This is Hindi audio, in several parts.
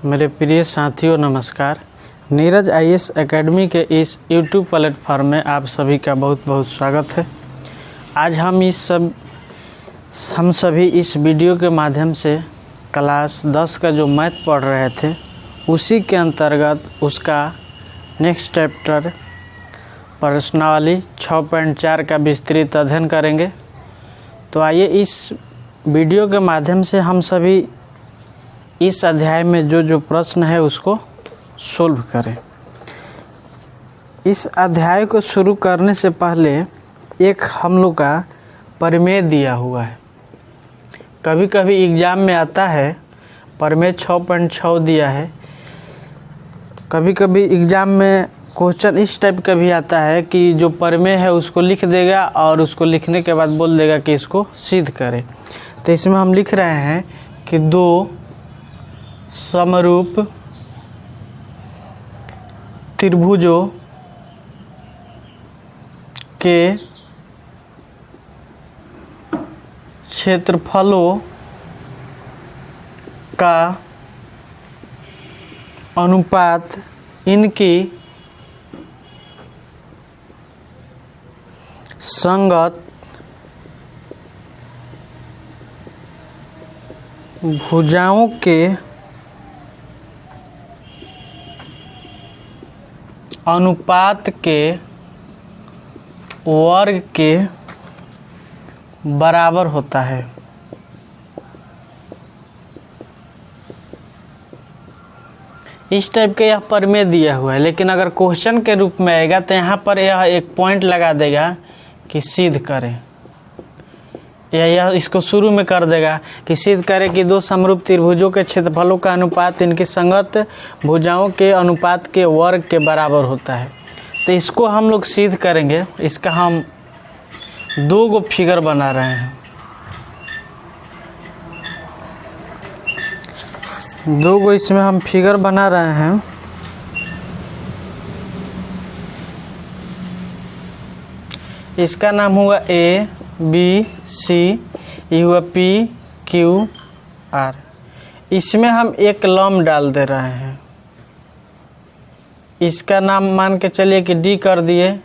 मेरे प्रिय साथियों नमस्कार। नीरज आईएएस एकेडमी के इस यूट्यूब प्लेटफॉर्म में आप सभी का बहुत बहुत स्वागत है। आज हम सभी इस वीडियो के माध्यम से क्लास 10 का जो मैथ पढ़ रहे थे उसी के अंतर्गत उसका नेक्स्ट चैप्टर प्रश्नावली 6.4 का विस्तृत अध्ययन करेंगे। तो आइए इस वीडियो के माध्यम से हम सभी इस अध्याय में जो प्रश्न है उसको सोल्व करें। इस अध्याय को शुरू करने से पहले एक हम लोग का प्रमेय दिया हुआ है। कभी कभी एग्ज़ाम में आता है प्रमेय 6.6 दिया है। कभी कभी एग्ज़ाम में क्वेश्चन इस टाइप का भी आता है कि जो प्रमेय है उसको लिख देगा और उसको लिखने के बाद बोल देगा कि इसको सिद्ध करें। तो इसमें हम लिख रहे हैं कि दो समरूप त्रिभुजों के क्षेत्रफलों का अनुपात इनकी संगत भुजाओं के अनुपात के वर्ग के बराबर होता है। इस टाइप का यह प्रमेय दिया हुआ है, लेकिन अगर क्वेश्चन के रूप में आएगा तो यहाँ पर यह एक पॉइंट लगा देगा कि सिद्ध करें, या यह इसको शुरू में कर देगा कि सिद्ध करें कि दो समरूप त्रिभुजों के क्षेत्रफलों का अनुपात इनकी संगत भुजाओं के अनुपात के वर्ग के बराबर होता है। तो इसको हम लोग सिद्ध करेंगे। इसका हम दो गो फिगर बना रहे हैं। दो गो इसमें हम फिगर बना रहे हैं। इसका नाम हुआ ए बी सी, ये हुआ पी क्यू आर। इसमें हम एक लंब डाल दे रहे हैं। इसका नाम मान के चलिए कि डी कर दिए,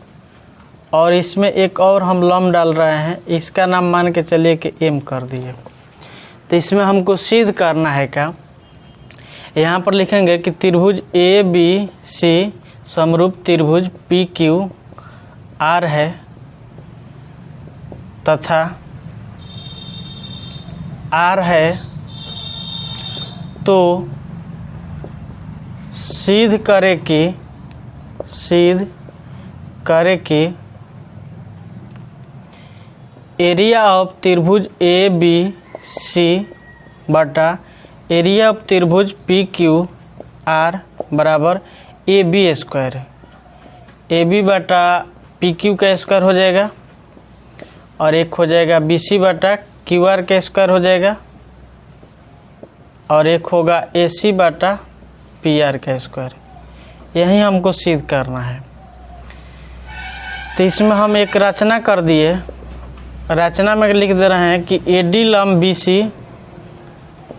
और इसमें एक और हम लंब डाल रहे हैं। इसका नाम मान के चलिए कि एम कर दिए। तो इसमें हमको सिद्ध करना है क्या, यहाँ पर लिखेंगे कि त्रिभुज ए बी सी समरूप त्रिभुज पी क्यू आर है तथा आर है, तो सिद्ध करे कि एरिया ऑफ त्रिभुज ए बी सी बटा एरिया ऑफ त्रिभुज पी क्यू आर बराबर A B square. A B बटा पी क्यू का स्क्वायर हो जाएगा, और एक हो जाएगा बी सी बटा क्यू आर का स्क्वायर हो जाएगा, और एक होगा ए सी बटा पी आर का स्क्वायर। यही हमको सिद्ध करना है। तो इसमें हम एक रचना कर दिए। रचना में लिख दे रहे हैं कि ए डी लंब बी सी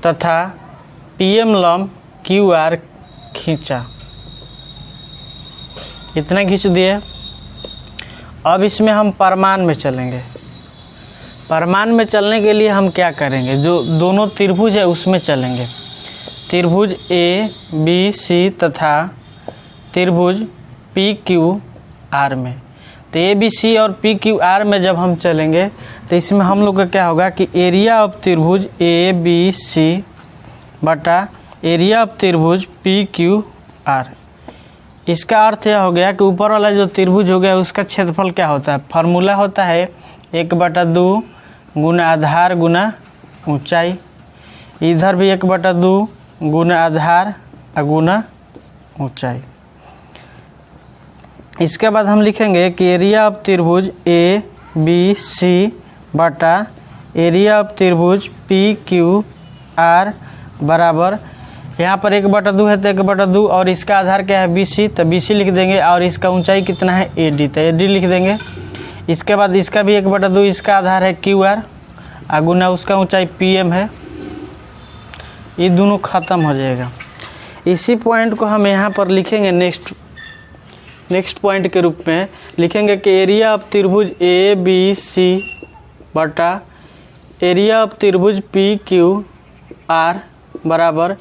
तथा पी एम लंब क्यू आर खींचा। इतना खींच दिए। अब इसमें हम परमान में चलेंगे। परमान में चलने के लिए हम क्या करेंगे, जो दोनों त्रिभुज है उसमें चलेंगे। त्रिभुज ए बी सी तथा त्रिभुज पी क्यू आर में। तो ए बी सी और पी क्यू आर में जब हम चलेंगे तो इसमें हम लोग का क्या होगा कि एरिया ऑफ त्रिभुज ए बी सी बटा एरिया ऑफ त्रिभुज पी क्यू आर। इसका अर्थ यह हो गया कि ऊपर वाला जो त्रिभुज हो गया उसका क्षेत्रफल क्या होता है, फार्मूला होता है 1/2 गुना आधार गुना ऊंचाई। इधर भी 1/2 गुना आधार गुना ऊंचाई। इसके बाद हम लिखेंगे कि एरिया ऑफ त्रिभुज ए बी सी बटा एरिया ऑफ त्रिभुज पी क्यू आर बराबर, यहाँ पर 1/2 है तो 1/2, और इसका आधार क्या है बी सी, तो बी सी लिख देंगे, और इसका ऊंचाई कितना है ए डी, तो ए डी लिख देंगे। इसके बाद इसका भी 1/2, इसका आधार है क्यू आर, गुना उसका ऊंचाई पी एम है। ये दोनों ख़त्म हो जाएगा। इसी पॉइंट को हम यहाँ पर लिखेंगे नेक्स्ट पॉइंट के रूप में लिखेंगे कि एरिया ऑफ त्रिभुज ए बी सी बटा एरिया ऑफ त्रिभुज पी क्यू आर बराबर,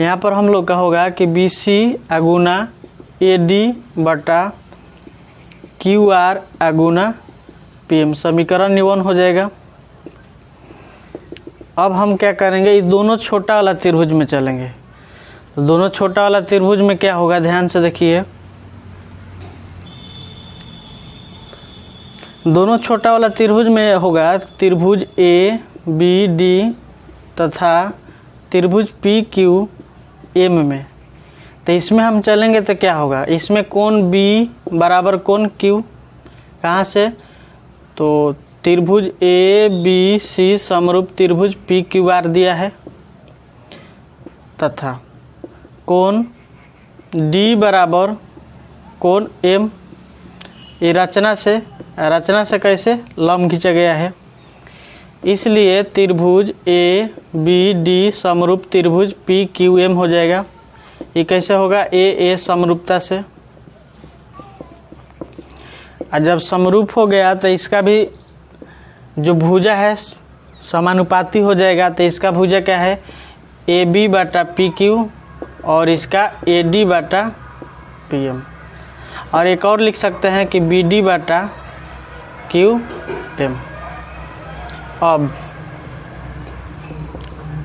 यहाँ पर हम लोग का होगा कि बी सी अगुना ए डी बटा क्यू आर अगुना पी एम। समीकरण निवन हो जाएगा। अब हम क्या करेंगे, इस दोनों छोटा वाला त्रिभुज में चलेंगे। तो दोनों छोटा वाला त्रिभुज में क्या होगा, ध्यान से देखिए। दोनों छोटा वाला त्रिभुज में होगा त्रिभुज ए बी डी तथा त्रिभुज पी क्यू एम में। तो इसमें हम चलेंगे तो क्या होगा, इसमें कोण बी बराबर कोण क्यू, कहाँ से, तो त्रिभुज ए बी सी समरूप त्रिभुज पी क्यू आर दिया है तथा कोण डी बराबर कोण एम। ये रचना से कैसे लंब खींचा गया है, इसलिए त्रिभुज ए बी डी समरूप त्रिभुज पी क्यू एम हो जाएगा। ये कैसे होगा, ए समरूपता से। और जब समरूप हो गया तो इसका भी जो भुजा है समानुपाती हो जाएगा। तो इसका भुजा क्या है, ए बी बटा पी क्यू और इसका ए डी बटा पी एम। और एक और लिख सकते हैं कि बी डी बटा क्यू एम।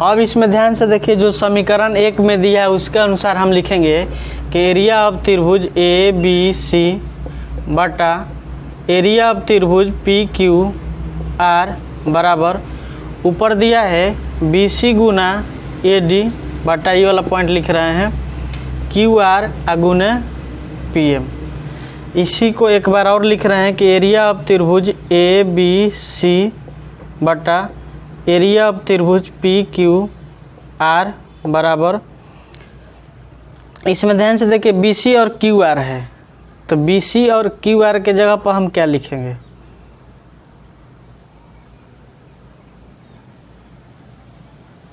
अब इसमें ध्यान से देखिए, जो समीकरण 1 में दिया है उसके अनुसार हम लिखेंगे कि एरिया ऑफ त्रिभुज ए बी सी बटा एरिया ऑफ त्रिभुज पी क्यू आर बराबर, ऊपर दिया है B C Guna A D बटा, ये वाला पॉइंट लिख रहे हैं, क्यू आर अगुने पी एम। इसी को एक बार और लिख रहे हैं कि एरिया ऑफ त्रिभुज ए बी सी बटा एरिया ऑफ त्रिभुज पी क्यू आर बराबर, इसमें ध्यान से देखिए बी सी और क्यू आर है। तो बी सी और क्यू आर के जगह पर हम क्या लिखेंगे,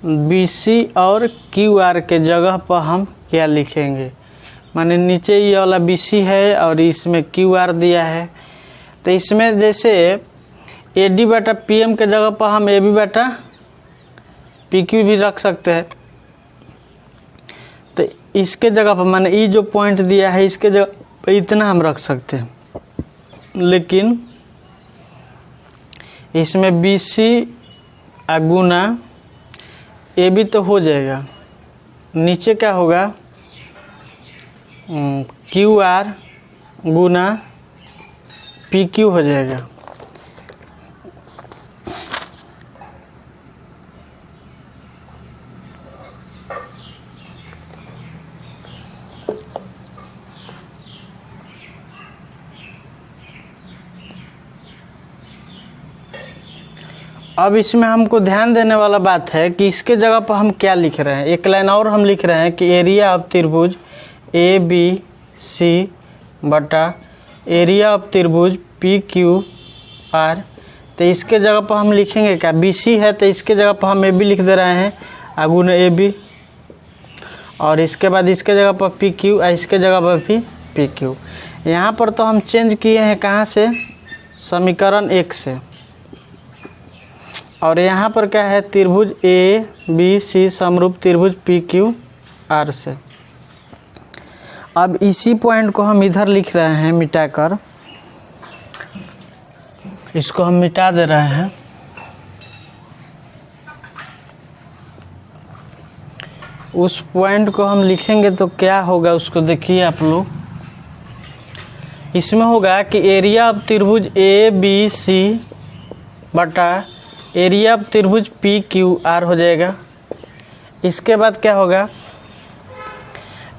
बी सी और क्यू आर के जगह पर हम क्या लिखेंगे, माने नीचे ये वाला बी सी है और इसमें क्यू आर दिया है। तो इसमें जैसे ए डी बटा पी एम के जगह पर हम ए बी बटा पी क्यू भी रख सकते हैं। तो इसके जगह पर माने ये जो पॉइंट दिया है इसके जगह पर इतना हम रख सकते हैं, लेकिन इसमें बी सी अगुना ए बी तो हो जाएगा, नीचे क्या होगा, क्यू आर गुना पी क्यू हो जाएगा। अब इसमें हमको ध्यान देने वाला बात है कि इसके जगह पर हम क्या लिख रहे हैं। एक लाइन और हम लिख रहे हैं कि एरिया ऑफ त्रिभुज ए बी सी बटा एरिया ऑफ त्रिभुज पी क्यू आर। तो इसके जगह पर हम लिखेंगे क्या, बी सी है तो इसके जगह पर हम ए बी लिख दे रहे हैं आगुन ए बी, और इसके बाद इसके जगह पर पी क्यू और इसके जगह पर भी पी क्यू। यहाँ पर तो हम चेंज किए हैं कहाँ से, समीकरण 1 से, और यहाँ पर क्या है, त्रिभुज ए बी सी समरूप त्रिभुज पी क्यू आर से। अब इसी पॉइंट को हम इधर लिख रहे हैं मिटाकर, इसको हम मिटा दे रहे हैं। उस पॉइंट को हम लिखेंगे तो क्या होगा उसको देखिए आप लोग। इसमें होगा कि एरिया ऑफ त्रिभुज ए बी सी बटा एरिया ऑफ त्रिभुज पी क्यू आर हो जाएगा। इसके बाद क्या होगा,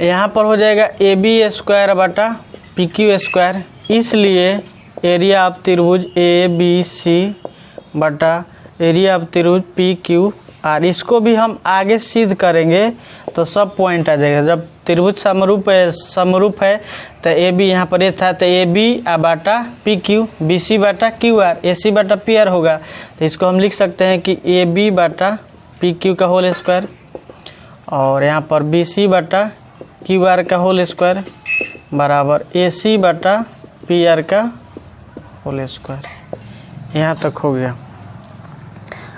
यहाँ पर हो जाएगा ए बी स्क्वायर बटा पी क्यू स्क्वायर, इसलिए एरिया ऑफ त्रिभुज ए बी सी बटा एरिया ऑफ त्रिभुज पी क्यू आर। इसको भी हम आगे सिद्ध करेंगे तो सब पॉइंट आ जाएगा। जब त्रिभुज समरूप है तो ए बी यहाँ पर ये था, तो ए बी बाटा पी क्यू, बी सी बाटा क्यू आर, ए सी बाटा पी आर होगा। तो इसको हम लिख सकते हैं कि ए बी बाटा पी क्यू का होल स्क्वायर, और यहाँ पर बी सी बाटा क्यू आर का होल स्क्वायर बराबर ए सी बटा पी आर का होल स्क्वायर। यहाँ तक हो गया।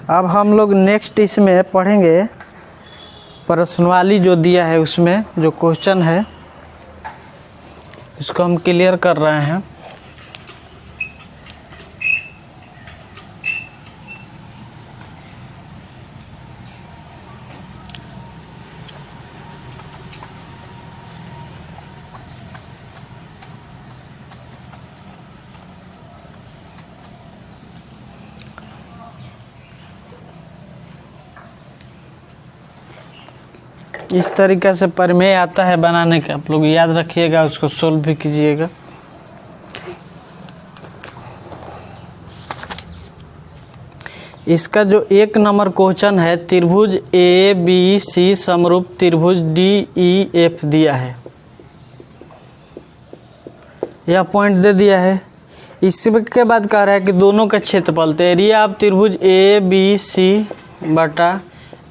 अब हम लोग नेक्स्ट इसमें पढ़ेंगे प्रश्नवाली जो दिया है उसमें जो क्वेश्चन है इसको हम क्लियर कर रहे हैं। इस तरीक़े से प्रमेय आता है बनाने का, आप लोग याद रखिएगा, उसको सोल्व भी कीजिएगा। इसका जो 1 नंबर क्वेश्चन है, त्रिभुज ए बी सी समरूप त्रिभुज डी ई एफ दिया है, यह पॉइंट दे दिया है। इसके बाद कह रहा है कि दोनों का क्षेत्रफल, तो एरिया ऑफ त्रिभुज ए बी सी बटा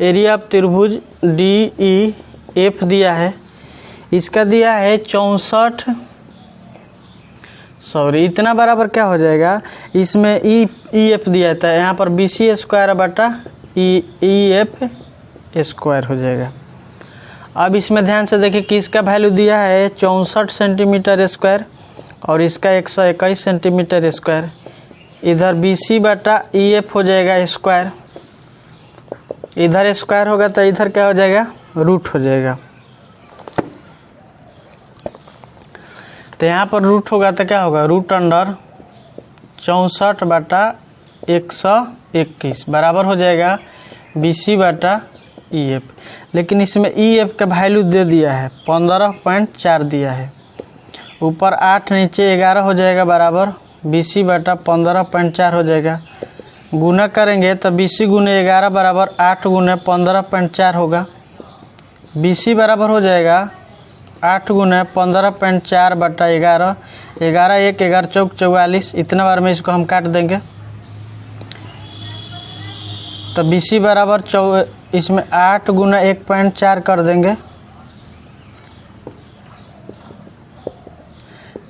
एरिया ऑफ त्रिभुज डी ई एफ दिया है। इसका दिया है 64, सॉरी इतना बराबर क्या हो जाएगा, इसमें ई एफ दिया था, यहाँ पर बी सी स्क्वायर बटा ई एफ स्क्वायर हो जाएगा। अब इसमें ध्यान से देखिए कि इसका वैल्यू दिया है 64 सेंटीमीटर स्क्वायर और इसका 121 सेंटीमीटर स्क्वायर। इधर बी सी बटा ई एफ हो जाएगा स्क्वायर, इधर स्क्वायर होगा तो इधर क्या हो जाएगा, रूट हो जाएगा। तो यहाँ पर रूट होगा तो क्या होगा, रूट अंडर 64 बटा 121 बराबर हो जाएगा बी सी बटा ई एफ। लेकिन इसमें ई एफ का वैल्यू दे दिया है 15.4 दिया है, ऊपर 8 नीचे 11 हो जाएगा बराबर बी सी बटा 15.4 हो जाएगा। गुना करेंगे तो बी सी गुने 11 बराबर 8 गुने 15.4 होगा। बी सी बराबर हो जाएगा 8 गुने 15.4 बटा 11, 11 1 11 चौक 44, इतना बार में इसको हम काट देंगे तो बी सी बराबर इसमें 8 गुना 1.4 कर देंगे,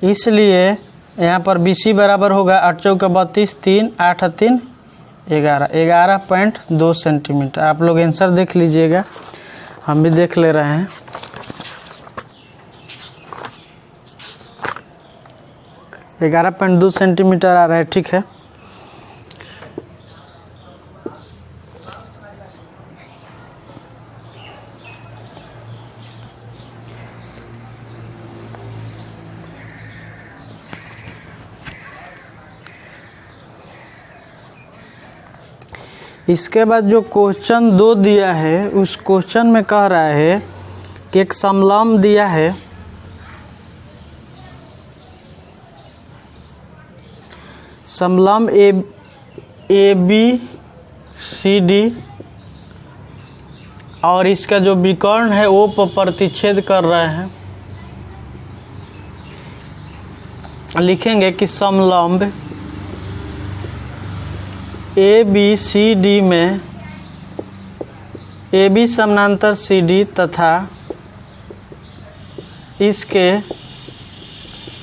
इसलिए यहाँ पर बी सी बराबर होगा 8 चौक 32, 3 8 3 11, 11.2 सेंटीमीटर। आप लोग आंसर देख लीजिएगा, हम भी देख ले रहे हैं। ये 11.2 सेंटीमीटर आ रहा है, ठीक है। इसके बाद जो क्वेश्चन 2 दिया है उस क्वेश्चन में कह रहा है कि एक समलंब दिया है, समलंब ए बी सी डी और इसका जो विकर्ण है वो प्रतिच्छेद कर रहे हैं। लिखेंगे कि समलंब ए बी सी डी में ए बी समानांतर सी डी तथा इसके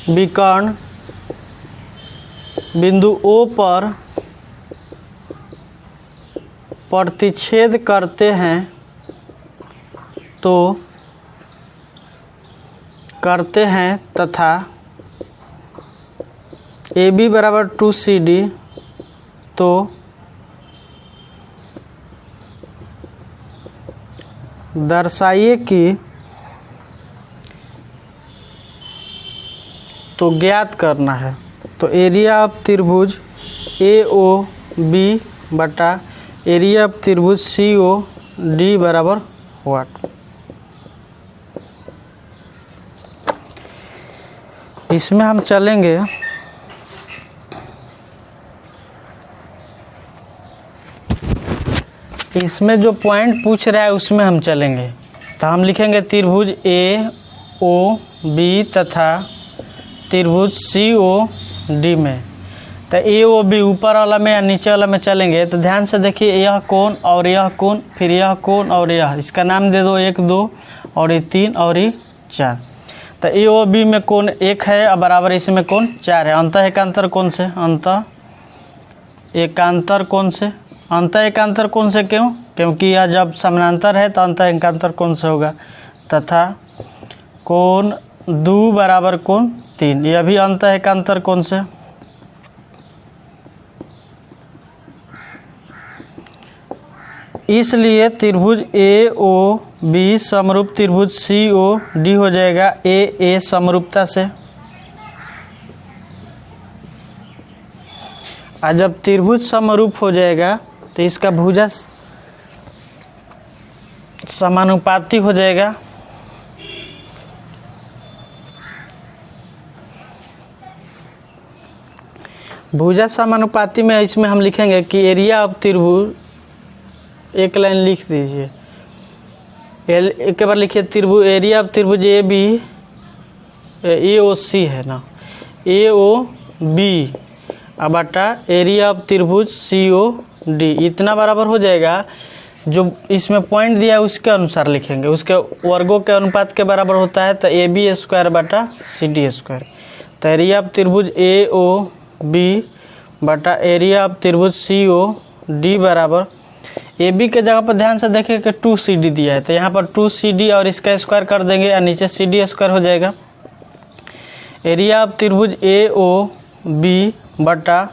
विकर्ण बिंदु O पर प्रतिच्छेद करते हैं तथा ए बी बराबर 2CD तो दर्शाइए कि तो ज्ञात करना है। तो एरिया ऑफ त्रिभुज ए ओ बी बटा एरिया ऑफ त्रिभुज सी ओ डी बराबर व्हाट। इसमें हम चलेंगे इसमें जो पॉइंट पूछ रहा है उसमें हम चलेंगे। तो हम लिखेंगे त्रिभुज ए ओ बी तथा त्रिभुज सी ओ डी में। तो ए ओ बी ऊपर वाला में या नीचे वाला में चलेंगे। तो ध्यान से देखिए, यह कोण और यह कोण, फिर यह कोण और यह, इसका नाम दे दो 1 2 और ये 3 और ये 4। तो ए ओ बी में कोण 1 है और बराबर इसमें कोण 4 है। अंतः एकांतर कोण से, अंतः एकांतर कोण से, अंतः एकांतर कोण से क्यों? क्योंकि यह जब समानांतर है तो अंतः एकांतर कोण से होगा। तथा कोण 2 बराबर कोण 3, यह भी अंतः एकांतर कोण से। इसलिए त्रिभुज ए ओ बी समरूप त्रिभुज सी ओ डी हो जाएगा ए ए समरूपता से। और जब त्रिभुज समरूप हो जाएगा तो इसका भुजा समानुपाती हो जाएगा। भुजा समानुपाती में इसमें हम लिखेंगे कि एरिया ऑफ त्रिभुज, एक लाइन लिख दीजिए, एक बार लिखिए त्रिभुज, एरिया ऑफ त्रिभुज ए बी ए ओ सी है ना, ए ओ बी बटा एरिया ऑफ त्रिभुज सी ओ डी, इतना बराबर हो जाएगा। जो इसमें पॉइंट दिया है उसके अनुसार लिखेंगे, उसके वर्गों के अनुपात के बराबर होता है। तो ए बी स्क्वायर बटा सी डी स्क्वायर। तो एरिया ऑफ त्रिभुज ए ओ बी बटा एरिया ऑफ त्रिभुज सी ओ डी बराबर, ए बी के जगह पर ध्यान से देखिए कि 2 CD दिया है, तो यहाँ पर 2 CD और इसका स्क्वायर कर देंगे और नीचे CD स्क्वायर हो जाएगा। एरिया ऑफ त्रिभुज ए ओ बी बटा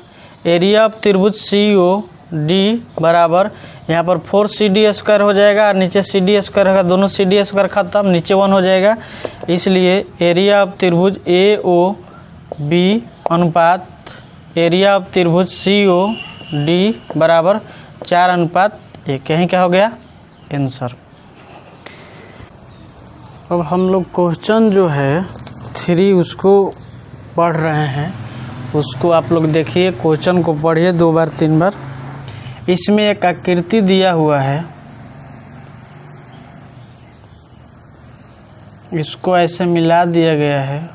एरिया ऑफ त्रिभुज सी ओ डी बराबर, यहाँ पर 4 CD स्क्वायर हो जाएगा और नीचे CD स्क्वायर होगा, दोनों CD स्क्वायर खत्म, नीचे 1 हो जाएगा। इसलिए एरिया ऑफ त्रिभुज ए ओ बी अनुपात एरिया ऑफ त्रिभुज सी ओ डी बराबर 4:1। यहीं क्या हो गया आंसर। अब हम लोग क्वेश्चन जो है 3 उसको पढ़ रहे हैं, उसको आप लोग देखिए, क्वेश्चन को पढ़िए 2 बार 3 बार। इसमें एक आकृति दिया हुआ है, इसको ऐसे मिला दिया गया है।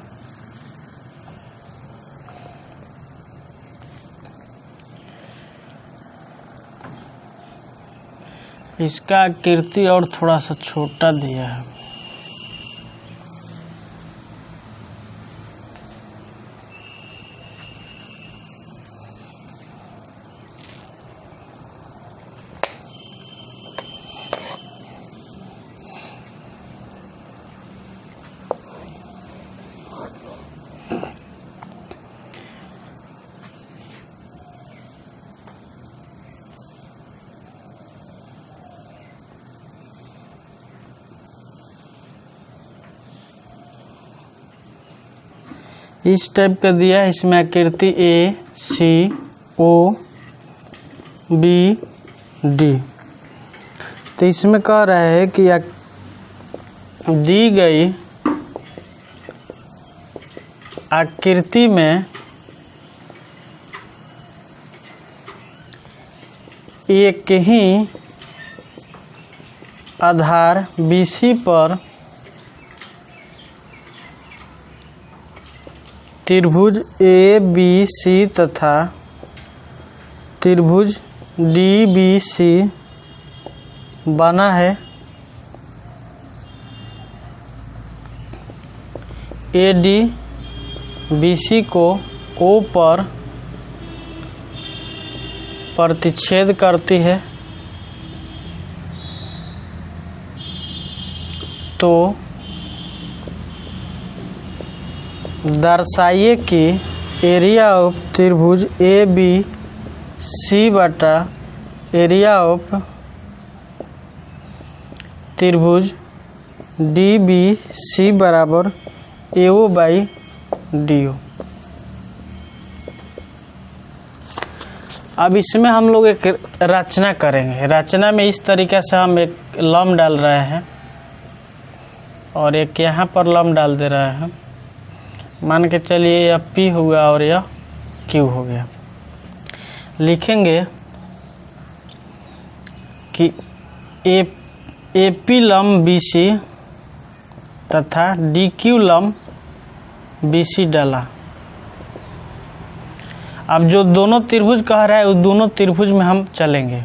इसका आकृति और थोड़ा सा छोटा दिया है। इस टाइप का दिया है। इसमें आकृति ए सी ओ बी डी। तो इसमें कह रहा है कि दी गई आकृति में एक ही आधार BC पर त्रिभुज ABC तथा त्रिभुज DBC बना है। AD BC को O पर प्रतिच्छेद करती है, तो दर्शाइए कि एरिया ऑफ त्रिभुज ABC बटा एरिया ऑफ त्रिभुज DBC बराबर AO बाई DO। अब इसमें हम लोग एक रचना करेंगे। रचना में इस तरीके से हम एक लंब डाल रहे हैं और एक यहाँ पर लंब डाल दे रहे हैं। मान के चलिए यह P हुआ और यह Q हो गया। लिखेंगे कि AP लंब BC तथा DQ लंब BC डाला। अब जो दोनों त्रिभुज कह रहा है उस दोनों त्रिभुज में हम चलेंगे।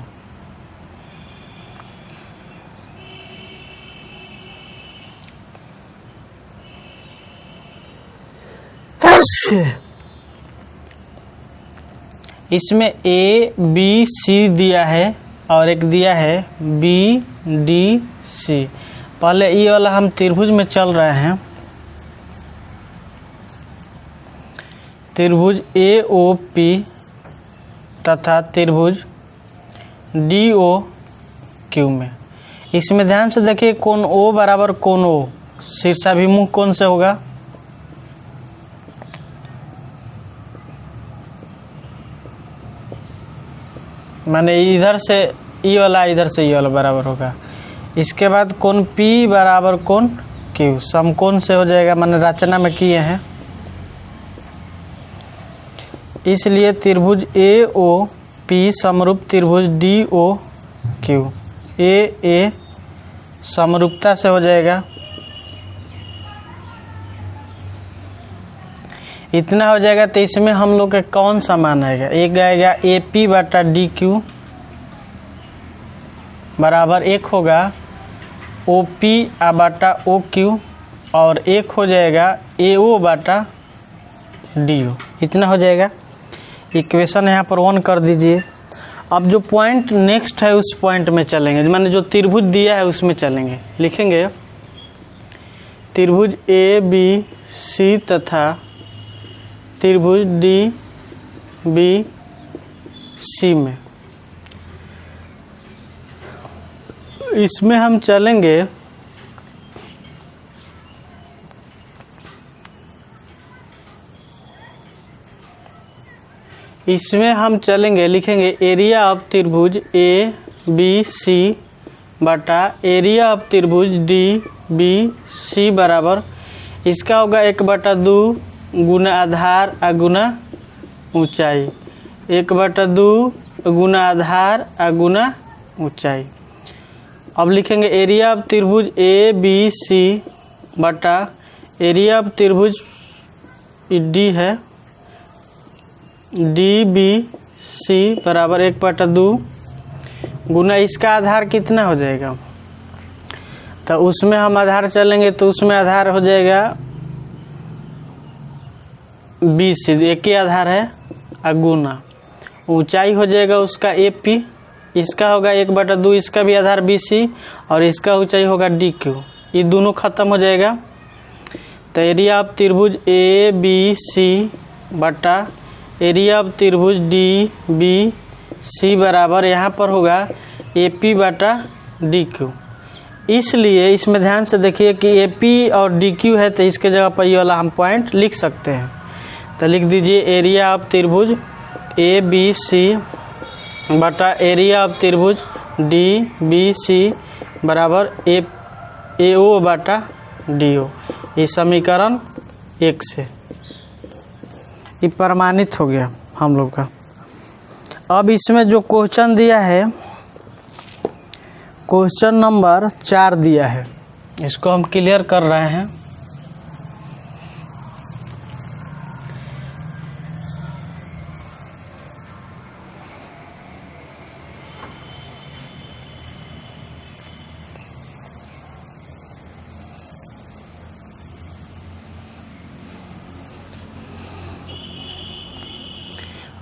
इसमें ए बी सी दिया है और एक दिया है बी डी सी। पहले ये वाला हम त्रिभुज में चल रहे हैं। त्रिभुज ए ओ पी तथा त्रिभुज डी ओ क्यू में। इसमें ध्यान से देखिए, कोण ओ बराबर कोण ओ, शीर्षाभिमुख कोण से होगा? माने इधर से ई वाला, इधर से ई वाला बराबर होगा। इसके बाद कोण P बराबर कोण Q, समकोण से हो जाएगा, माने रचना में किए हैं। इसलिए त्रिभुज AOP समरूप त्रिभुज DOQ, A समरूपता से हो जाएगा। इतना हो जाएगा। तो इसमें हम लोग का कौन सा मान आएगा? एक आएगा AP बटा DQ बराबर एक होगा OP बटा OQ, और एक हो जाएगा AO बटा DO। इतना हो जाएगा। इक्वेशन यहाँ पर 1 कर दीजिए। अब जो पॉइंट नेक्स्ट है उस पॉइंट में चलेंगे, माने जो त्रिभुज दिया है उसमें चलेंगे। लिखेंगे त्रिभुज ABC तथा त्रिभुज DBC में। इसमें हम चलेंगे लिखेंगे एरिया ऑफ त्रिभुज ABC बटा एरिया ऑफ त्रिभुज DBC बराबर, इसका होगा 1/2 गुना आधार गुना ऊंचाई, 1/2 गुना आधार गुना ऊंचाई। अब लिखेंगे एरिया ऑफ त्रिभुज ABC बटा एरिया ऑफ त्रिभुज D है DBC बराबर 1/2 गुना इसका आधार कितना हो जाएगा? तो उसमें हम आधार चलेंगे तो उसमें आधार हो जाएगा BC, एक ही आधार है, गुना ऊंचाई हो जाएगा उसका AP, इसका होगा 1/2, इसका भी आधार BC और इसका ऊंचाई होगा DQ। ये दोनों खत्म हो जाएगा। तो एरिया ऑफ त्रिभुज ABC बटा एरिया ऑफ त्रिभुज DBC बराबर यहाँ पर होगा AP बटा DQ। इसलिए इसमें ध्यान से देखिए कि AP और DQ है, तो इसके जगह पर ये वाला हम पॉइंट लिख सकते हैं। तो लिख दीजिए एरिया ऑफ त्रिभुज ABC बटा एरिया ऑफ त्रिभुज DBC बराबर AO बटा DO। ये समीकरण 1 से ये प्रमाणित हो गया हम लोग का। अब इसमें जो क्वेश्चन दिया है, क्वेश्चन नंबर 4 दिया है, इसको हम क्लियर कर रहे हैं।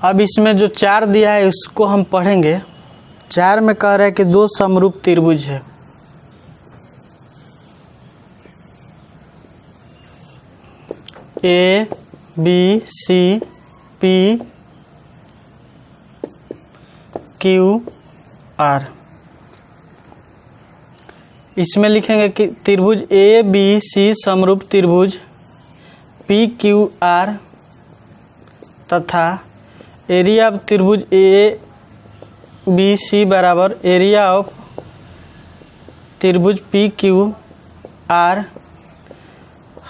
अब इसमें जो 4 दिया है इसको हम पढ़ेंगे। 4 में कह रहा है कि 2 समरूप त्रिभुज है। ABCP QR। इसमें लिखेंगे कि त्रिभुज ABC समरूप त्रिभुज PQR तथा एरिया ऑफ त्रिभुज ABC बराबर एरिया ऑफ त्रिभुज PQR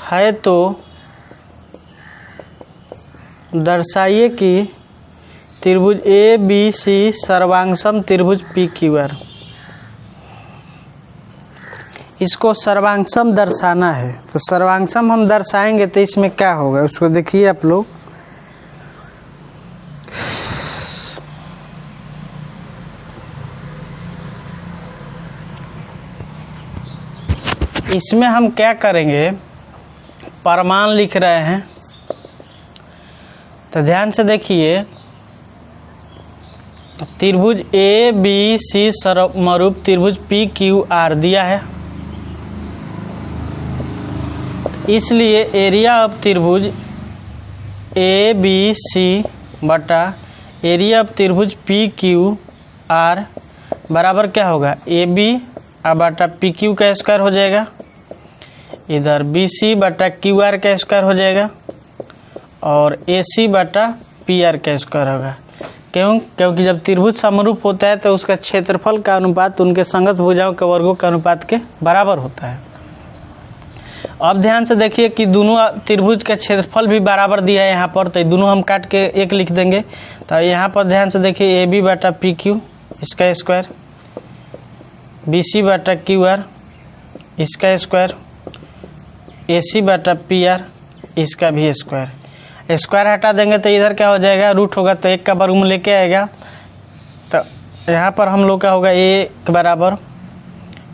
है। तो दर्शाइए कि त्रिभुज ABC सर्वांगसम त्रिभुज PQR। इसको सर्वांगसम दर्शाना है, तो सर्वांगसम हम दर्शाएंगे तो इसमें क्या होगा उसको देखिए आप लोग। इसमें हम क्या करेंगे, प्रमाण लिख रहे हैं। तो ध्यान से देखिए, त्रिभुज ए बी सी समरूप त्रिभुज पी क्यू आर दिया है, इसलिए एरिया ऑफ त्रिभुज ए बी सी बटा एरिया ऑफ त्रिभुज पी क्यू आर बराबर क्या होगा, ए बी बटा पी क्यू का स्क्वायर हो जाएगा, इधर बी सी बटा क्यू आर का स्क्वायर हो जाएगा, और ए सी बटा पी आर का स्क्वायर होगा। क्योंकि जब त्रिभुज समरूप होता है तो उसका क्षेत्रफल का अनुपात उनके संगत भुजाओं के वर्गों के अनुपात के बराबर होता है। अब ध्यान से देखिए कि दोनों त्रिभुज का क्षेत्रफल भी बराबर दिया है यहाँ पर, तो दोनों हम काट के एक लिख देंगे। तो यहाँ पर ध्यान से देखिए, ए बी बटा पी क्यू इसका स्क्वायर, बी सी बटा क्यू आर इसका स्क्वायर, ए सी बटा पी आर इसका भी स्क्वायर। स्क्वायर हटा देंगे तो इधर क्या हो जाएगा, रूट होगा तो एक का वर्गमूल लेके आएगा। तो यहाँ पर हम लोग का होगा ए के बराबर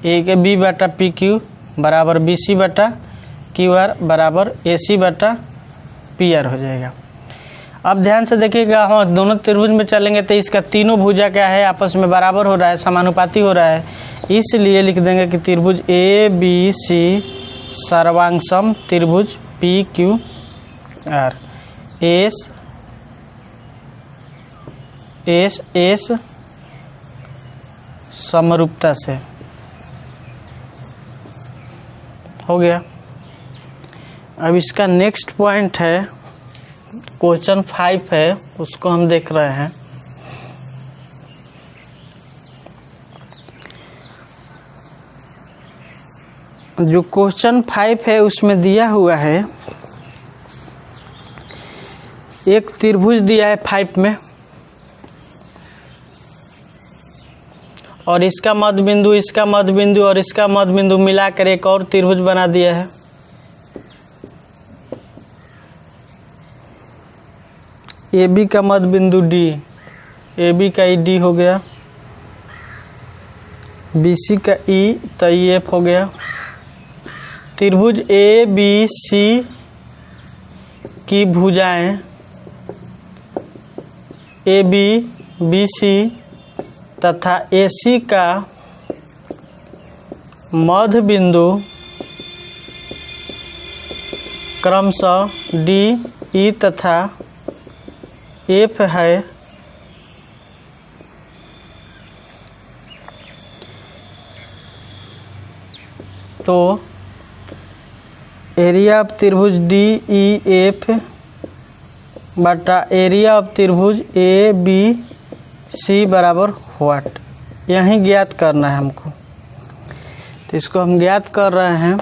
ए के बी बटा पी क्यू बराबर बी सी बटा क्यू आर बराबर ए सी बटा पी आर हो जाएगा। अब ध्यान से देखिएगा, हम दोनों त्रिभुज में चलेंगे तो इसका तीनों भुजा क्या है, आपस में बराबर हो रहा है, समानुपाती हो रहा है, इसलिए लिख देंगे कि त्रिभुज ए बी सी सर्वांगसम त्रिभुज P Q R S S S समरूपता से हो गया। अब इसका नेक्स्ट पॉइंट है, क्वेश्चन 5 है, उसको हम देख रहे हैं। जो क्वेश्चन 5 है उसमें दिया हुआ है, एक त्रिभुज दिया है 5 में, और इसका मध्य बिंदु, इसका मध्य बिंदु और इसका मध्य बिंदु मिलाकर एक और त्रिभुज बना दिया है। ए बी का मध्य बिंदु डी, ए बी का ई डी हो गया, बी सी का ई तो ई एफ हो गया। त्रिभुज ए बी सी की भुजाएं ए बी बी सी तथा ए सी का मध्य बिंदु क्रमशः डी ई तथा एफ है, तो एरिया ऑफ त्रिभुज डी ई एफ बटा एरिया ऑफ त्रिभुज ए बी सी बराबर व्हाट, यही ज्ञात करना है हमको। तो इसको हम ज्ञात कर रहे हैं।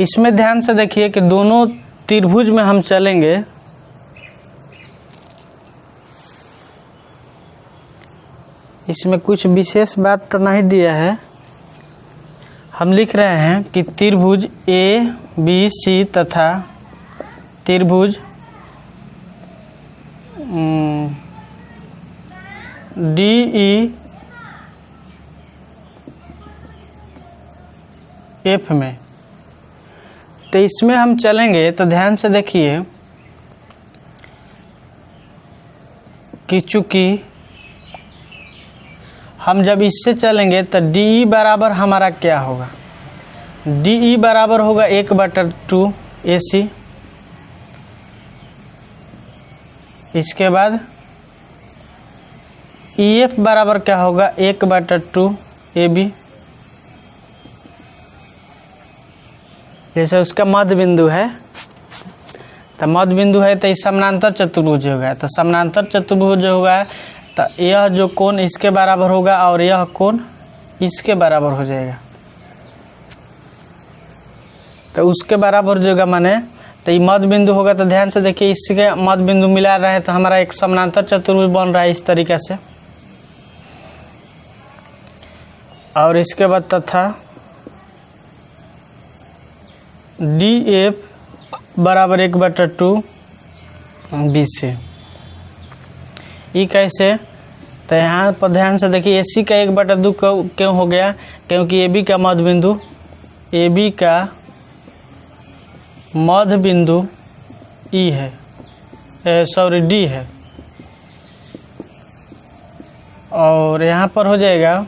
इसमें ध्यान से देखिए कि दोनों त्रिभुज में हम चलेंगे, इसमें कुछ विशेष बात तो नहीं दिया है, हम लिख रहे हैं कि त्रिभुज ए बी सी तथा त्रिभुज डी ई एफ में, तो इसमें हम चलेंगे। तो ध्यान से देखिए कि चूंकि हम जब इससे चलेंगे तो डी ई बराबर हमारा क्या होगा, डी ई बराबर होगा 1/2 ए सी, इसके बाद ई एफ बराबर क्या होगा 1/2 ए बी, जैसे उसका मध्य बिंदु है, तो मध्य बिंदु है तो इस समानांतर चतुर्भुज होगा, तो समानांतर चतुर्भुज होगा तो यह जो कोण इसके बराबर होगा और यह कोण इसके बराबर हो जाएगा, तो उसके बराबर जो होगा माने तो ये मध्य बिंदु होगा। तो ध्यान से देखिए, इसके मध्य बिंदु मिला रहे तो हमारा एक समानांतर चतुर्भुज बन रहा है इस तरीके से, और इसके बाद तथा डी एफ बराबर 1/2 बी सी, ई कैसे, तो यहाँ पर ध्यान से देखिए ए सी का 1/2 क्यों हो गया, क्योंकि ए बी का मध्य बिंदु, ए बी का मध्य बिंदु ई है, सॉरी डी है, और यहाँ पर हो जाएगा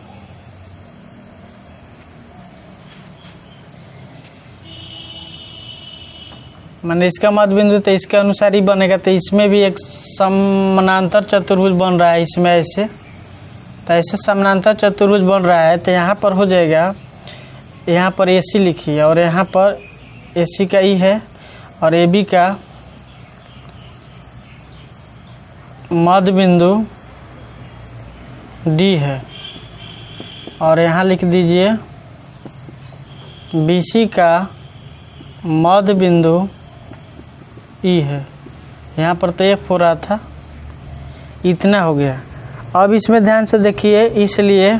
माने इसका मध्य बिंदु तो इसके अनुसार ही बनेगा, तो इसमें भी एक समानांतर चतुर्भुज बन रहा है इसमें ऐसे, तो ऐसे समानांतर चतुर्भुज बन रहा है। तो यहाँ पर हो जाएगा, यहाँ पर AC लिखिए और यहाँ पर AC का E है और AB का मध्य बिंदु D है, और यहाँ लिख दीजिए BC का मध्य बिंदु E है। यहाँ पर तो F हो रहा था, इतना हो गया। अब इसमें ध्यान से देखिए, इसलिए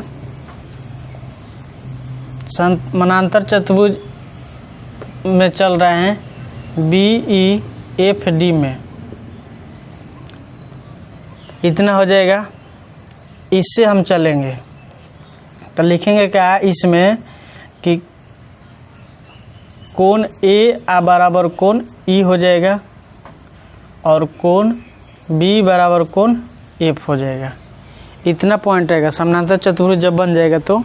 समानांतर चतुर्भुज में चल रहे हैं BEFD में, इतना हो जाएगा। इससे हम चलेंगे तो लिखेंगे क्या इसमें कि कोण A बराबर कोण E हो जाएगा और कोण B बराबर कोण F हो जाएगा। इतना पॉइंट रहेगा समानांतर चतुर्भुज जब बन जाएगा। तो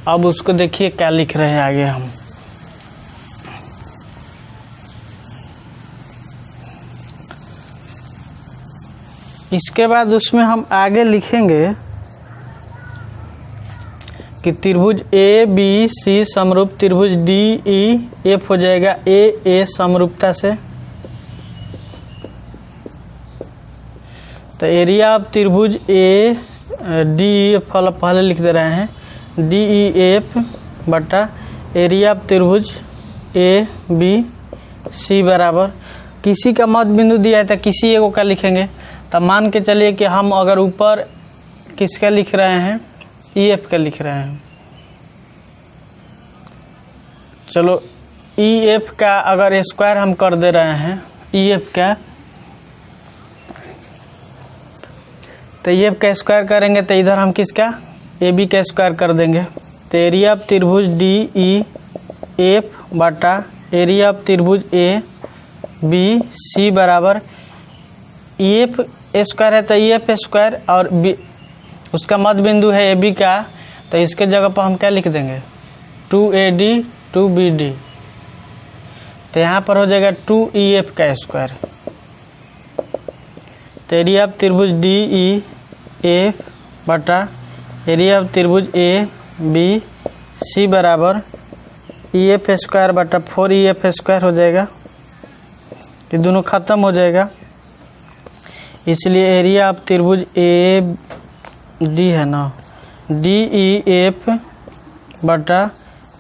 अब उसको देखिए क्या लिख रहे हैं आगे हम। इसके बाद उसमें हम आगे लिखेंगे कि त्रिभुज ABC समरूप त्रिभुज DEF हो जाएगा AA समरूपता से। तो एरिया ऑफ त्रिभुज DEF पहले लिख दे रहे हैं, DEF बटा एरिया ऑफ त्रिभुज ABC बराबर, किसी का मध्य बिंदु दिया है तो किसी एगो का लिखेंगे। तब मान के चलिए कि हम अगर ऊपर किसका लिख रहे हैं, EF का लिख रहे हैं। चलो EF का अगर स्क्वायर हम कर दे रहे हैं EF का, तो EF का स्क्वायर करेंगे तो इधर हम किसका AB का स्क्वायर कर देंगे। तो एरिया ऑफ त्रिभुज DEF बटा एरिया ऑफ त्रिभुज ABC बराबर EF स्क्वायर है तो EF स्क्वायर और उसका मध्य बिंदु है AB का, तो इसके जगह पर हम क्या लिख देंगे 2AD 2BD। तो यहाँ पर हो जाएगा 2EF का स्क्वायर। तो एरिया ऑफ त्रिभुज DEF बटा एरिया ऑफ त्रिभुज ABC बराबर EF स्क्वायर बटा 4EF स्क्वायर हो जाएगा। ये दोनों खत्म हो जाएगा, इसलिए एरिया ऑफ त्रिभुज AD है ना DEF बटा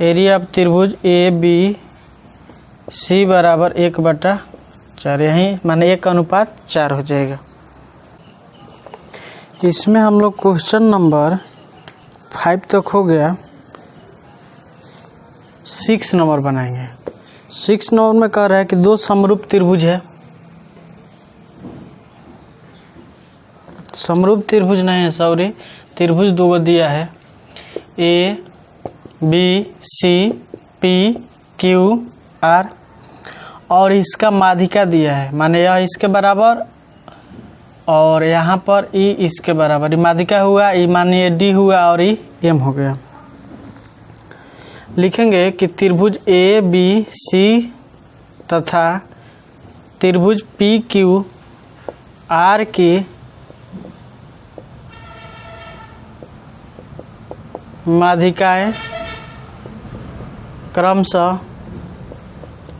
एरिया ऑफ त्रिभुज ABC बराबर 1/4, यहीं माने 1:4 हो जाएगा। इसमें हम लोग क्वेश्चन नंबर 5 तक हो गया, 6 नंबर बनाएंगे। 6 नंबर में कह रहा है कि दो समरूप त्रिभुज है, समरूप त्रिभुज नहीं है सॉरी, त्रिभुज दो दिया है ABCPQR और इसका माध्यिका दिया है, माने यह इसके बराबर और यहाँ पर E इसके बराबर। माध्यिका हुआ E मानिए D हुआ और E M हो गया। लिखेंगे कि त्रिभुज ABC तथा त्रिभुज PQR की माध्यिकाएं क्रमशः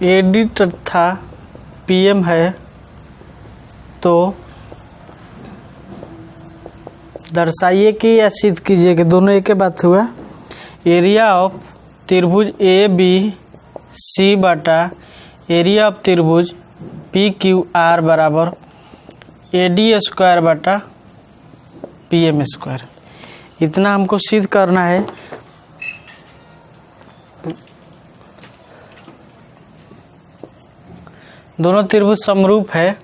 AD तथा PM है, तो दर्शाइए कि या सिद्ध कीजिए कि दोनों एक ही बात हुआ। एरिया ऑफ त्रिभुज ABC बटा एरिया ऑफ त्रिभुज PQR बराबर AD स्क्वायर बटा PM स्क्वायर। इतना हमको सिद्ध करना है। दोनों त्रिभुज समरूप है,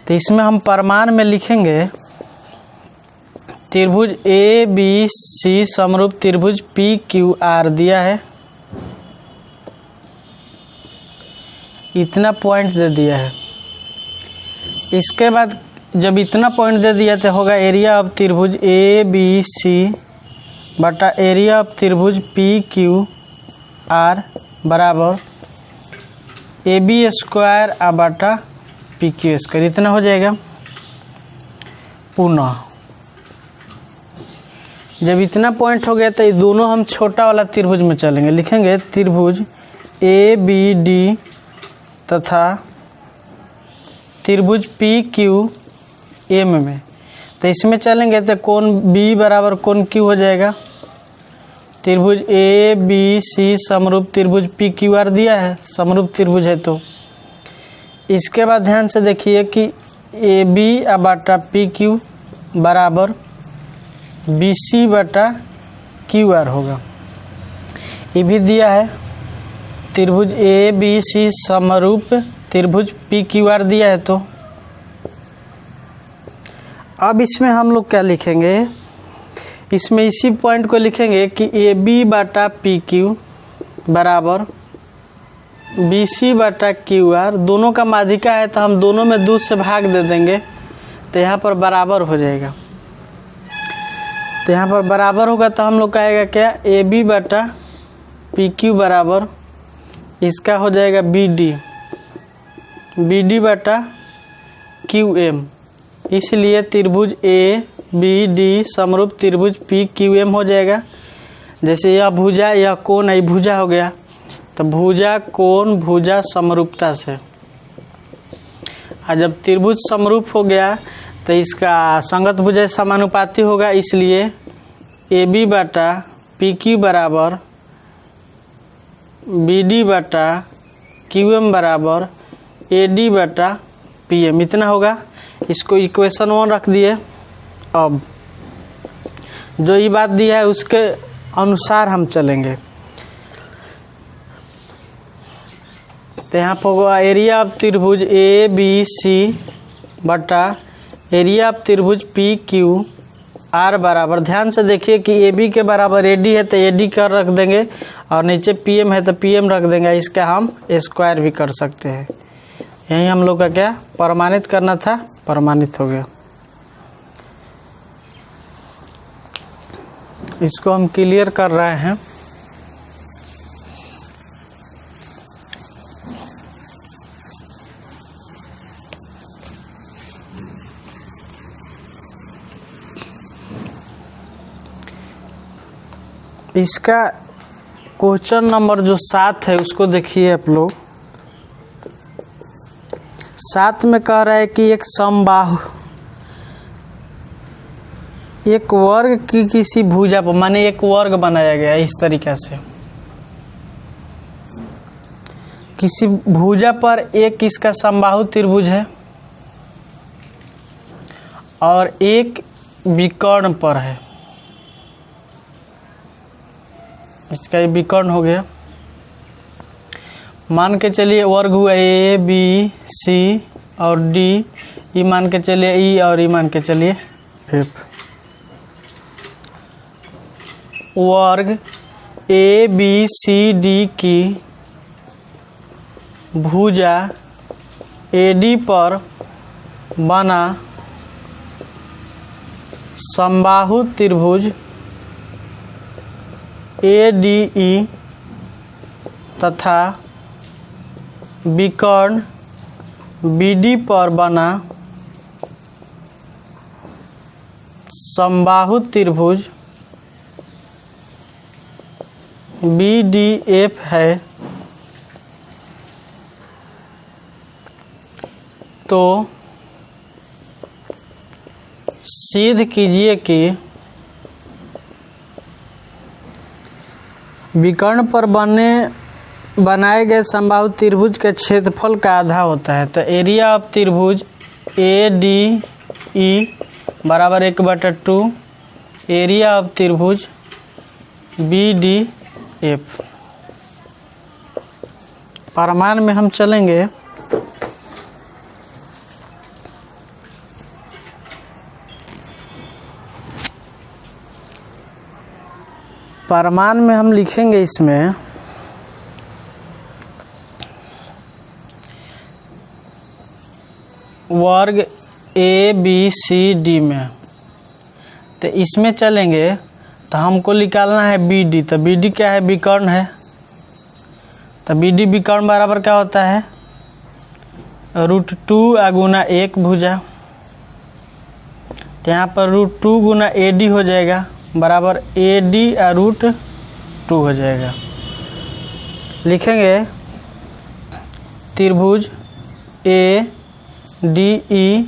तो इसमें हम प्रमाण में लिखेंगे त्रिभुज ABC समरूप त्रिभुज PQR दिया है, इतना पॉइंट दे दिया है। इसके बाद जब इतना पॉइंट दे दिया तो होगा एरिया ऑफ त्रिभुज ए बी सी बटा एरिया ऑफ त्रिभुज पी क्यू आर बराबर ए बी स्क्वायर आ बटा पी क्यू स्क्वायर। इतना हो जाएगा। पुनः जब इतना पॉइंट हो गया तो ये दोनों हम छोटा वाला त्रिभुज में चलेंगे। लिखेंगे त्रिभुज ए बी डी तथा त्रिभुज पी क्यू एम में, तो इसमें चलेंगे तो कोण बी बराबर कोण क्यू हो जाएगा। त्रिभुज ए बी सी समरूप त्रिभुज पी क्यू आर दिया है, समरूप त्रिभुज है। तो इसके बाद ध्यान से देखिए कि ए बी बटा पी क्यू बराबर बी सी बटा क्यू आर होगा। ये भी दिया है त्रिभुज ए बी सी समरूप त्रिभुज पी क्यू आर दिया है। तो अब इसमें हम लोग क्या लिखेंगे, इसमें इसी पॉइंट को लिखेंगे कि ए बी बटा पी क्यू बराबर बी सी बटा क्यू आर। दोनों का माध्यिका है तो हम दोनों में 2 से भाग दे देंगे तो यहाँ पर बराबर हो जाएगा। तो यहाँ पर बराबर होगा तो हम लोग का आएगा क्या, ए बी बटा पी क्यू बराबर इसका हो जाएगा बी डी बटा क्यू एम। इसलिए त्रिभुज ए बी डी समरूप त्रिभुज पी क्यू एम हो जाएगा। जैसे यह भुजा यह कोण है, भुजा हो गया तो भुजा कोण भुजा समरूपता से। और जब त्रिभुज समरूप हो गया तो इसका संगत भुजा समानुपाती होगा। इसलिए ए बी बटा पी क्यू बराबर बी डी बटा क्यू एम बराबर ए डी बटा पी एम। इतना होगा। इसको इक्वेशन 1 रख दिए। अब जो ये बात दी है उसके अनुसार हम चलेंगे। तो यहाँ पर होगा एरिया ऑफ त्रिभुज ए बी सी बटा एरिया ऑफ त्रिभुज पी क्यू आर बराबर, ध्यान से देखिए कि ए बी के बराबर ए डी है तो ए डी कर रख देंगे और नीचे पी एम है तो पी एम रख देंगे। इसका हम स्क्वायर भी कर सकते हैं। यही हम लोग का क्या प्रमाणित करना था, प्रमाणित हो गया। इसको हम क्लियर कर रहे हैं। इसका क्वेश्चन नंबर जो 7 है उसको देखिए आप लोग। 7 में कह रहा है कि एक समबाहु एक वर्ग की किसी भुजा पर, माने एक वर्ग बनाया गया इस तरीका से। किसी भुजा पर एक इसका समबाहु त्रिभुज है और एक विकर्ण पर है। इसका ये विकर्ण हो गया। मान के चलिए वर्ग हुआ ए बी सी और डी, ई मान के चलिए ई और ई मान के चलिए एफ। वर्ग ए बी सी डी की भुजा ए डी पर बना समबाहु त्रिभुज ए डी ई तथा विकर्ण बी डी पर बना समबाहु त्रिभुज बी डी एफ है। तो सिद्ध कीजिए कि विकर्ण पर बनाए गए समबाहु त्रिभुज के क्षेत्रफल का आधा होता है। तो एरिया ऑफ त्रिभुज ए डी ई बराबर 1/2 एरिया ऑफ त्रिभुज बी डी एफ। प्रमाण में हम चलेंगे। प्रमाण में हम लिखेंगे इसमें वर्ग ABCD में, तो इसमें चलेंगे तो हमको निकालना है BD। तो BD क्या है? विकर्ण है। तो BD विकर्ण बराबर क्या होता है? √2 गुना 1 भुजा। तो यहाँ पर √2 गुना AD हो जाएगा बराबर AD √2 हो जाएगा। लिखेंगे त्रिभुज ADE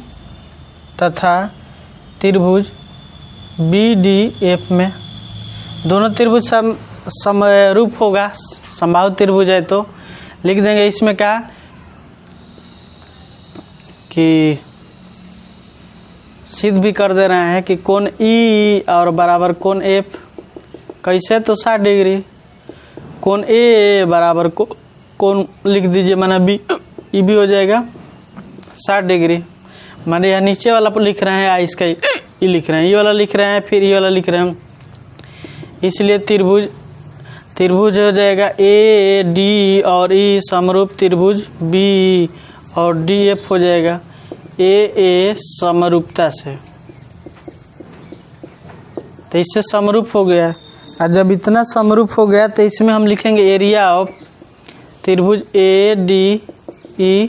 तथा त्रिभुज BDF में दोनों त्रिभुज समरूप होगा, समबाहु त्रिभुज है, तो लिख देंगे इसमें क्या कि सिद्ध भी कर दे रहे हैं कि कोण E और बराबर कोण F कैसे? तो 60 डिग्री। कोण A बराबर कोण लिख दीजिए, माना E भी हो जाएगा 60 डिग्री। माने यह नीचे वाला लिख रहे हैं, इसका E लिख रहे हैं, ये वाला लिख रहे हैं, फिर ये वाला लिख रहे हैं, इसलिए त्रिभुज हो जाएगा AD और E समरूप त्रिभुज B और DF हो जाएगा AA समरूपता से। तो इससे समरूप हो गया। और जब इतना समरूप हो गया तो इसमें हम लिखेंगे एरिया ऑफ त्रिभुज ADE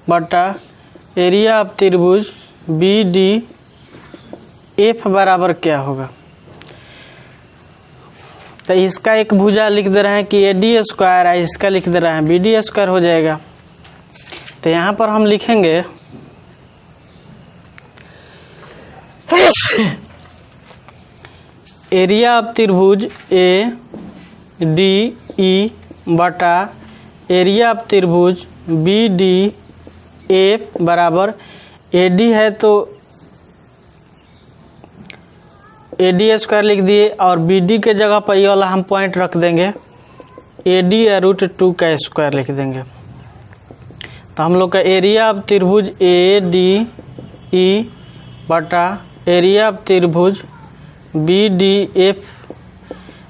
बटा एरिया ऑफ त्रिभुज BDF बराबर क्या होगा? तो इसका एक भुजा लिख दे रहे हैं कि AD स्क्वायर है, इसका लिख दे रहे हैं BD स्क्वायर हो जाएगा। तो यहाँ पर हम लिखेंगे एरिया ऑफ त्रिभुज ADE बटा एरिया ऑफ त्रिभुज BDF बराबर AD है तो AD स्क्वायर लिख दिए और BD के जगह पर ये वाला हम पॉइंट रख देंगे, AD √2 का स्क्वायर लिख देंगे। तो हम लोग का एरिया ऑफ त्रिभुज ADE बटा एरिया ऑफ त्रिभुज BDF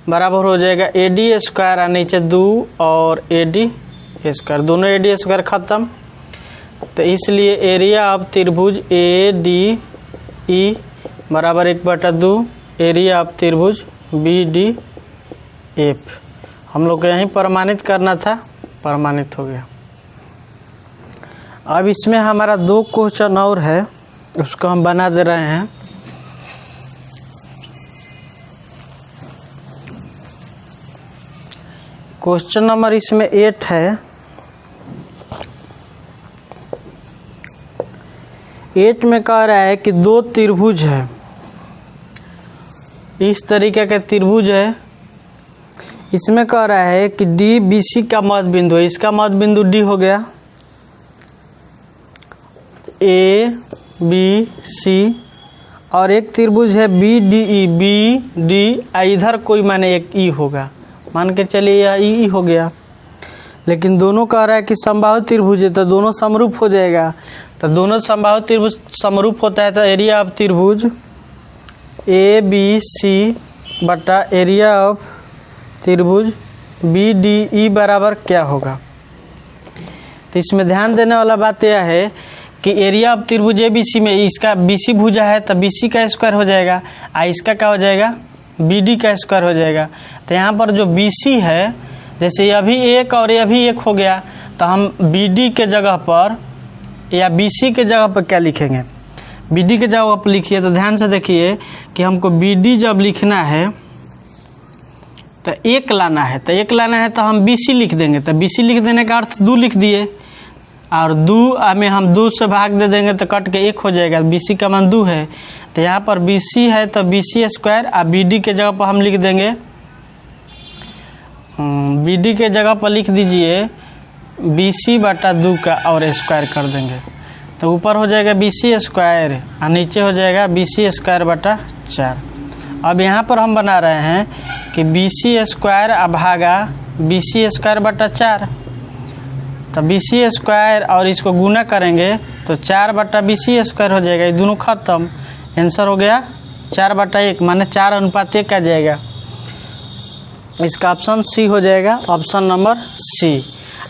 बराबर हो जाएगा AD स्क्वायर और नीचे 2 और AD स्क्वायर, दोनों AD स्क्वायर ख़त्म। तो इसलिए एरिया ऑफ त्रिभुज ADE बराबर 1/2 एरिया ऑफ त्रिभुज BDF। हम लोग को यहीं प्रमाणित करना था, प्रमाणित हो गया। अब इसमें हमारा 2 क्वेश्चन और है, उसको हम बना दे रहे हैं। क्वेश्चन नंबर इसमें 8 है। 8 में कह रहा है कि 2 त्रिभुज है, इस तरीके का त्रिभुज है। इसमें कह रहा है कि DBC का मध्य बिंदु है, इसका मध्य बिंदु D हो गया, ABC और एक त्रिभुज है BDE, BD इधर कोई माने एक E होगा, मान के चलिए यह E हो गया। लेकिन दोनों कह रहा है कि समबाहु त्रिभुज है तो दोनों समरूप हो जाएगा। तो दोनों समबाहु त्रिभुज समरूप होता है तो एरिया ऑफ त्रिभुज ABC बटा एरिया ऑफ त्रिभुज BDE बराबर क्या होगा? तो इसमें ध्यान देने वाला बात यह है कि एरिया ऑफ त्रिभुज ABC में इसका BC भुजा है तो BC का स्क्वायर हो जाएगा, इसका क्या हो जाएगा? BD का स्क्वायर हो जाएगा। तो यहाँ पर जो BC है, जैसे यह भी 1 और यह भी 1 हो गया, तो हम BD के जगह पर या BC के जगह पर क्या लिखेंगे? BD के जगह पर लिखिए। तो ध्यान से देखिए कि हमको BD जब लिखना है तो 1 लाना है, तो 1 लाना है तो हम BC लिख देंगे। तो BC लिख देने का अर्थ 2 लिख दिए, और 2 में हम 2 से भाग दे देंगे तो कट के 1 हो जाएगा। BC का मान 2 है, तो यहाँ पर BC है तो BC स्क्वायर, और BD के जगह पर हम लिख देंगे, BD के जगह पर लिख दीजिए BC बटा 2 का और स्क्वायर कर देंगे। तो ऊपर हो जाएगा BC स्क्वायर और नीचे हो जाएगा BC स्क्वायर बटा 4। अब यहाँ पर हम बना रहे हैं कि BC स्क्वायर भागा BC स्क्वायर बटा 4। तो BC स्क्वायर और इसको गुना करेंगे तो 4 बटा BC स्क्वायर हो जाएगा, ये दोनों खत्म। आंसर हो गया 4/1, माने 4:1 आ जाएगा। इसका ऑप्शन C हो जाएगा, ऑप्शन नंबर C।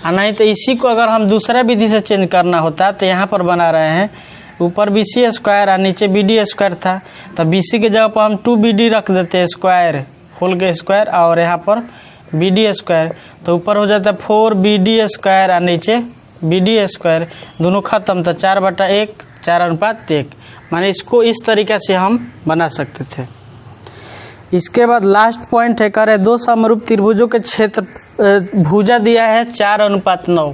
और नहीं तो इसी को अगर हम दूसरा विधि से चेंज करना होता तो यहाँ पर बना रहे हैं ऊपर BC स्क्वायर और नीचे BD स्क्वायर था, तो BC के जगह पर हम 2BD रख देते हैं स्क्वायर होल के स्क्वायर और यहाँ पर BD स्क्वायर, तो ऊपर हो जाता है 4BD स्क्वायर और नीचे BD स्क्वायर, दोनों खत्म, तो 4/1 4:1, माने इसको इस तरीके से हम बना सकते थे। इसके बाद लास्ट पॉइंट है, करे दो समरूप त्रिभुजों के क्षेत्र भुजा दिया है 4:9,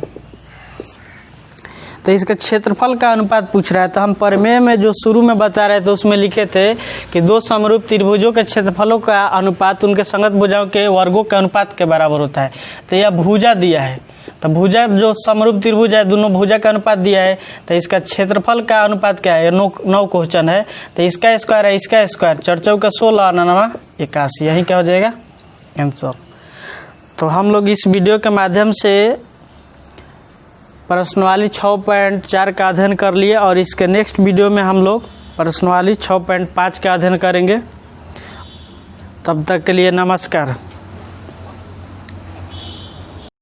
तो इसके क्षेत्रफल का अनुपात पूछ रहा है। तो हम प्रमेय में जो शुरू में बता रहे थे उसमें लिखे थे कि दो समरूप त्रिभुजों के क्षेत्रफलों का अनुपात उनके संगत भुजाओं के वर्गों के अनुपात के बराबर होता है। तो यह भुजा दिया है, तो भुजा जो समरूप त्रिभुज है दोनों भुजा का अनुपात दिया है, तो इसका क्षेत्रफल का अनुपात क्या है, 9 क्वेश्चन है, तो इसका स्क्वायर है इसका स्क्वायर, 4 का 16 और 9 81, यही क्या हो जाएगा आंसर। तो हम लोग इस वीडियो के माध्यम से प्रश्नवाली 6.4 का अध्ययन कर लिए और इसके नेक्स्ट वीडियो में हम लोग प्रश्नवाली 6.5 का अध्ययन करेंगे। तब तक के लिए नमस्कार।